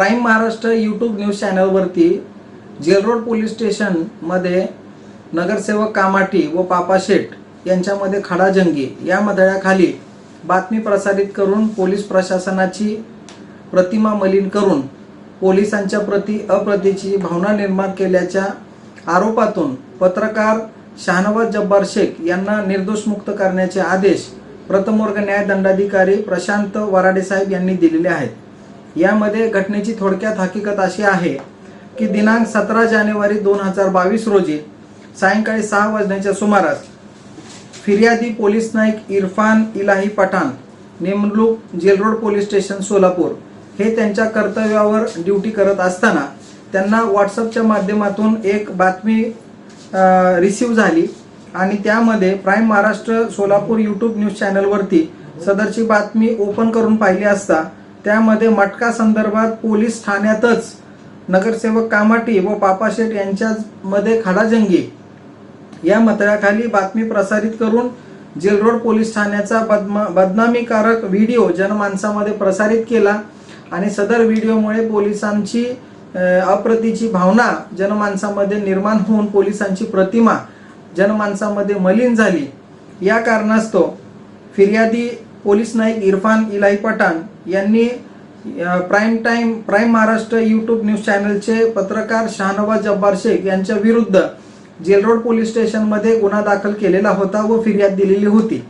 Prime Maharashtra YouTube news चॅनलवरती Jail Road police स्टेशनमध्ये नगरसेवक कामाटी व पापा शेठ यांच्यामध्ये खडाजंगी या मदळ्याखाली बातमी प्रसारित करून पोलीस प्रशासनाची प्रतिमा मलिन करून पोलिसांच्या प्रति अप्रतीची भावना निर्माण केल्याच्या आरोपातून पत्रकार शाहनवाज जब्बार शेख यांना निर्दोष मुक्त करण्याचे आदेश प्रथम वर्ग न्याय दंडाधिकारी प्रशांत वराडे साहेब यांनी दिलेले आहेत। यामध्ये घटनेची थोडक्यात हकीकत अशी आहे की दिनांक 17 जानेवारी 2022 रोजी सायंकाळी 6 वाजण्याच्या सुमारास फिर्यादी पोलीस नाईक इरफान इलाही पठाण नेमणूक जेलरोड पोलीस स्टेशन सोलापूर हे त्यांच्या कर्तव्यावर ड्युटी करत असताना त्यांना व्हॉट्सअपच्या माध्यमातून एक बातमी रिसीव झाली आणि त्यामध्ये prime Maharashtra Solapur YouTube news चॅनलवरती सदरची बातमी ओपन करून पाहिली असता त्यामध्ये मटका संदर्भात पोलीस ठाण्यातच नगरसेवक कामाटी व पापा शेठ यांच्यामध्ये खडाजंगी या मतळ्याखाली बातमी प्रसारित करून जेलरोड पोलीस ठाण्याचा बदनामीकारक व्हिडिओ जनमानसामध्ये प्रसारित केला आणि सदर व्हिडिओमुळे पोलिसांची अप्रतीची भावना जनमानसामध्ये निर्माण होऊन पोलिसांची प्रतिमा जनमानसामध्ये मलिन झाली। या कारणास्तव फिर्यादी पोलीस नाईक इरफान इलाही पठाण यांनी प्राईम महाराष्ट्र यूट्यूब न्यूज चॅनलचे पत्रकार शाहनवाज जब्बार शेख यांच्या विरुद्ध जेलरोड पोलीस स्टेशनमध्ये गुन्हा दाखल केलेला होता व फिर्याद दिलेली होती।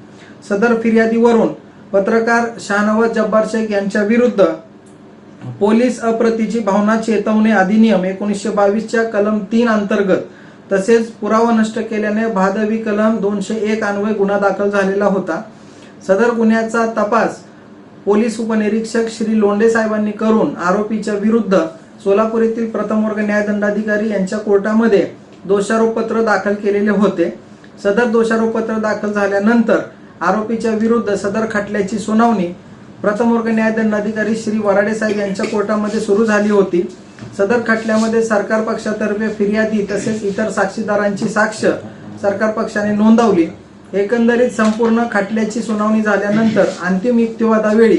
सदर फिर्यादीवरून पत्रकार शाहनवाज जब्बार शेख यांच्या विरुद्ध पोलीस अप्रतीची भावना चेतवणे अधिनियम 1922 च्या कलम 3 अंतर्गत तसेच पुरावा नष्ट केल्याने भादवी कलम 201 अन्वये गुन्हा दाखल झालेला होता। सदर गुन्ह्याचा तपास पोलीस उपनिरीक्षक श्री लोंढे साहेबांनी करून आरोपीच्या विरुद्ध सोलापूर येथील प्रथम वर्ग न्याय दंडाधिकारी यांच्या कोर्टामध्ये दोषारोपपत्र दाखल केलेले होते। सदर दोषारोपपत्र दाखल झाल्यानंतर आरोपीच्या विरुद्ध सदर खटल्याची सुनावणी प्रथम वर्ग न्याय दंडाधिकारी श्री वराडे साहेब यांच्या कोर्टामध्ये सुरू झाली होती। सदर खटल्यामध्ये सरकार पक्षातर्फे फिर्यादी तसेच इतर साक्षीदारांची साक्ष सरकार पक्षाने नोंदवली। एकंदरीत संपूर्ण खटल्याची सुनावणी झाल्यानंतर अंतिम युक्तिवादावेळी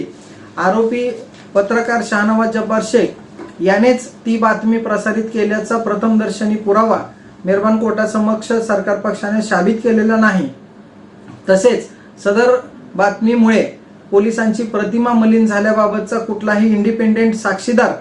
आरोपी पत्रकार शाहनवाज जब्बार शेख यानेच ती बातमी प्रसारित केल्याचा प्रथमदर्शनी पुरावा मेहरबान कोर्टासमक्ष सरकार पक्षाने साबित केलेला नाही। तसेच सदर बातमीमुळे पोलिसांची प्रतिमा मलिन झाल्याबाबतचा कुठलाही इंडिपेंडेंट साक्षीदार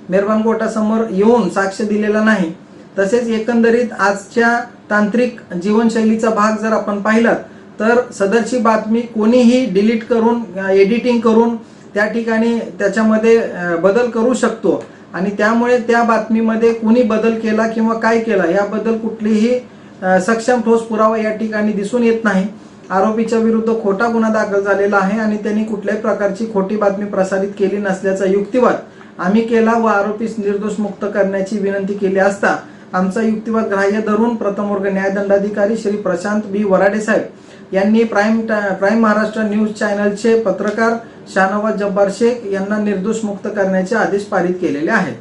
मेहरबान कोर्टासमोर येऊन साक्ष दिलेला नाही। तसेच एकंदरीत आजच्या तांत्रिक जीवनशैलीचा भाग जर आपण पाहिलात तर सदरची बातमी कोणीही डिलीट करून एडिटिंग करून त्या ठिकाणी त्याच्यामध्ये बदल करू शकतो आणि त्यामुळे त्या बातमीमध्ये कोणी बदल केला किंवा काय केला याबद्दल कुठलीही सक्षम ठोस पुरावा या ठिकाणी दिसून येत नाही। आरोपीच्या विरुद्ध खोटा गुन्हा दाखल झालेला आहे आणि त्यांनी कुठल्याही प्रकारची खोटी बातमी प्रसारित केली नसल्याचा युक्तिवाद आम्ही केला व आरोपीस निर्दोष मुक्त करण्याची विनंती केली असता आमचा युक्तिवाद ग्राह्य धरून प्रथम वर्ग न्याय दंडाधिकारी श्री प्रशांत बी वराडे साहेब यांनी प्राईम महाराष्ट्र न्यूज चॅनलचे पत्रकार शाहनवाज जब्बार शेख यांना निर्दोष मुक्त करण्याचे आदेश पारित केलेले आहेत।